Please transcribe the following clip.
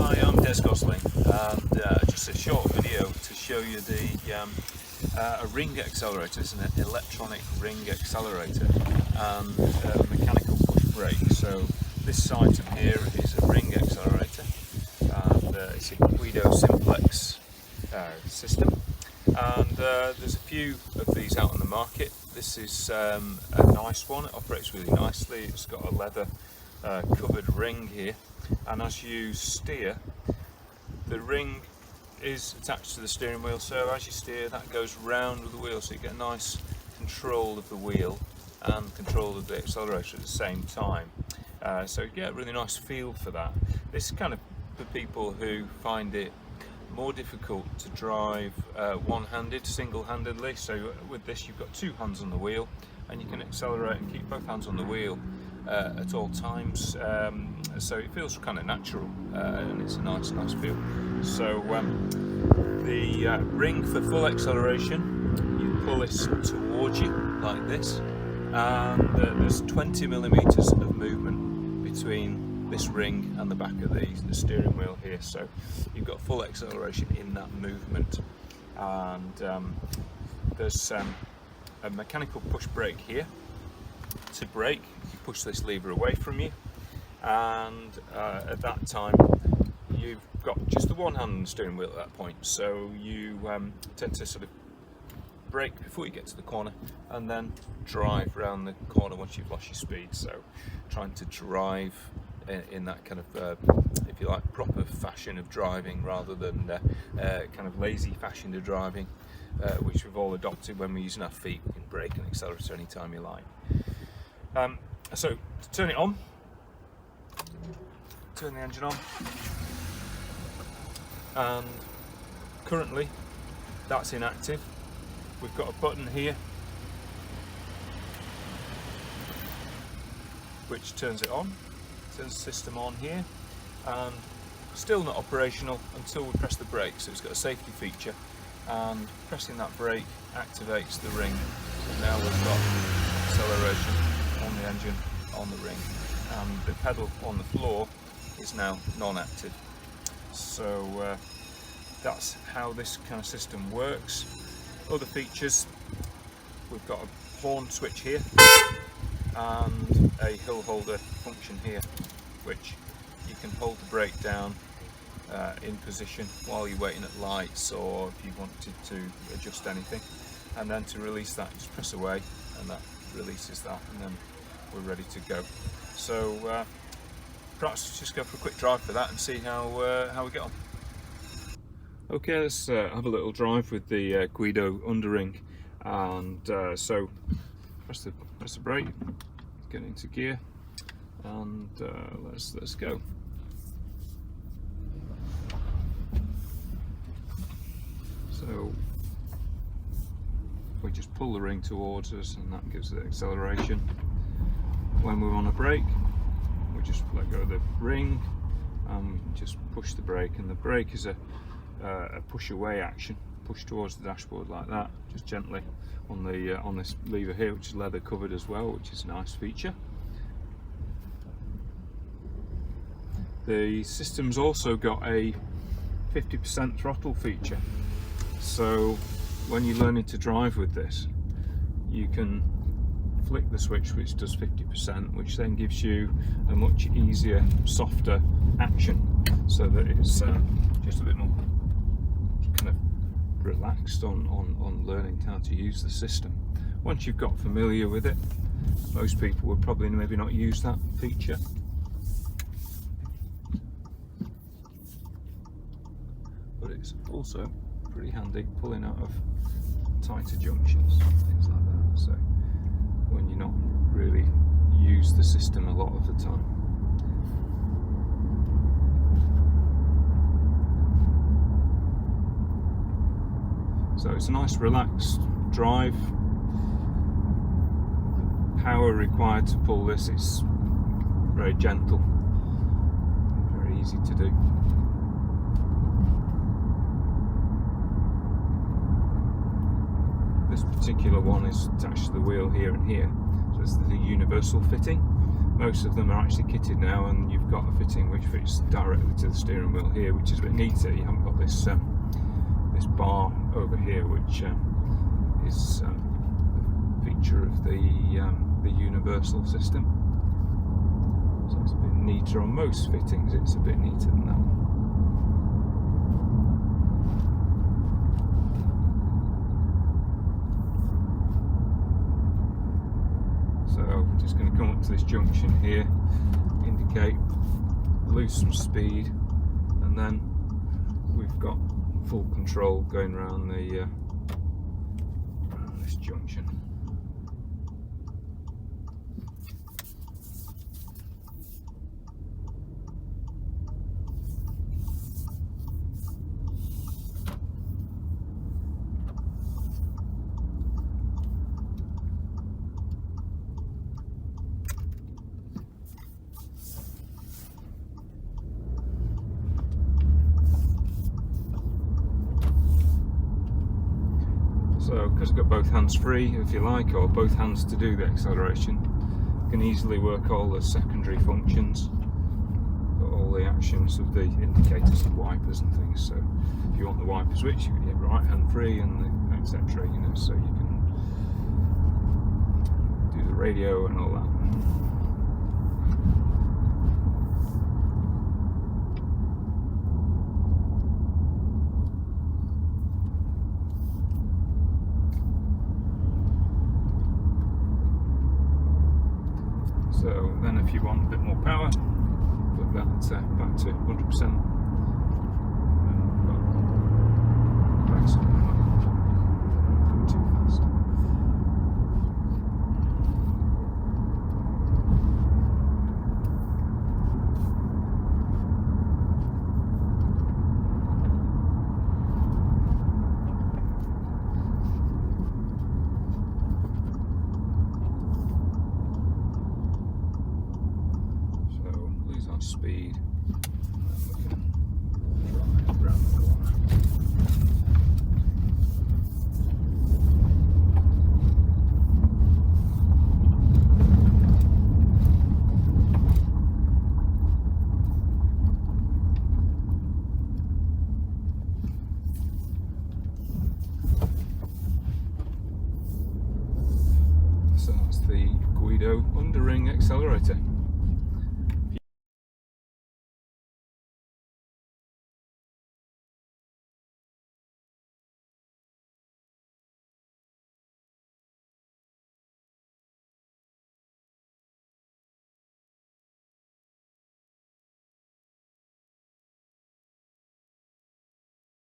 Hi, I'm Gosling, and just a short video to show you a ring accelerator. It's an electronic ring accelerator and a mechanical push brake. So this item here is a ring accelerator, and it's a Guido simplex system. And there's a few of these out on the market. This is a nice one. It operates really nicely. It's got a leather covered ring here, and as you steer, the ring is attached to the steering wheel, so as you steer that goes round with the wheel, so you get nice control of the wheel and control of the accelerator at the same time. So you get a really nice feel for that. This is kind of for people who find it more difficult to drive one-handed, single-handedly. So with this you've got two hands on the wheel and you can accelerate and keep both hands on the wheel at all times, so it feels kind of natural, and it's a nice feel. So the ring for full acceleration, you pull this towards you like this, and there's 20 millimeters of movement between this ring and the back of the steering wheel here, so you've got full acceleration in that movement. And there's a mechanical push brake here. To brake, you push this lever away from you, and at that time you've got just the one hand on the steering wheel at that point, so you tend to sort of brake before you get to the corner and then drive around the corner once you've lost your speed. So trying to drive in that kind of if you like, proper fashion of driving, rather than kind of lazy fashion of driving, which we've all adopted. When we're using our feet, we can brake and accelerate anytime you like. So to turn it on, turn the engine on, and currently that's inactive. We've got a button here which turns it on, turns the system on here, and still not operational until we press the brake. So it's got a safety feature, and pressing that brake activates the ring, and now we've got acceleration on the engine, on the ring, and the pedal on the floor is now non-active. So that's how this kind of system works. Other features, we've got a horn switch here and a hill holder function here, which you can hold the brake down in position while you're waiting at lights, or if you wanted to adjust anything, and then to release that, just press away and that releases that, and then we're ready to go. So perhaps just go for a quick drive for that and see how we get on. Okay, let's have a little drive with the Guido underring, and so press the brake, get into gear, and let's go. So we just pull the ring towards us, and that gives the acceleration. When we're on a brake, we just let go of the ring and just push the brake, and the brake is a push away action, push towards the dashboard like that, just gently on this lever here, which is leather covered as well, which is a nice feature. The system's also got a 50% throttle feature, so when you're learning to drive with this, you can flick the switch, which does 50%, which then gives you a much easier, softer action, so that it's just a bit more kind of relaxed on learning how to use the system. Once you've got familiar with it, most people would probably maybe not use that feature. But it's also pretty handy pulling out of tighter junctions, things like that, so when you're not really use the system a lot of the time. So it's a nice relaxed drive. The power required to pull this is very gentle, very easy to do. This particular one is attached to the wheel here and here, so it's the universal fitting, most of them are actually kitted now, and you've got a fitting which fits directly to the steering wheel here, which is a bit neater. You haven't got this this bar over here, which is a feature of the universal system. So it's a bit neater on most fittings. It's a bit neater than that one. So we're just going to come up to this junction here, indicate, lose some speed, and then we've got full control going around this junction. So, because I've got both hands free, if you like, or both hands to do the acceleration, you can easily work all the secondary functions, all the actions of the indicators and wipers and things. So, if you want the wiper switch, you can get right hand free and etc. You know, so you can do the radio and all that. So then if you want a bit more power, put that back to 100%. Back something like that. Too fast. Speed, and then we can drive around the corner. So that's the Guido underring accelerator.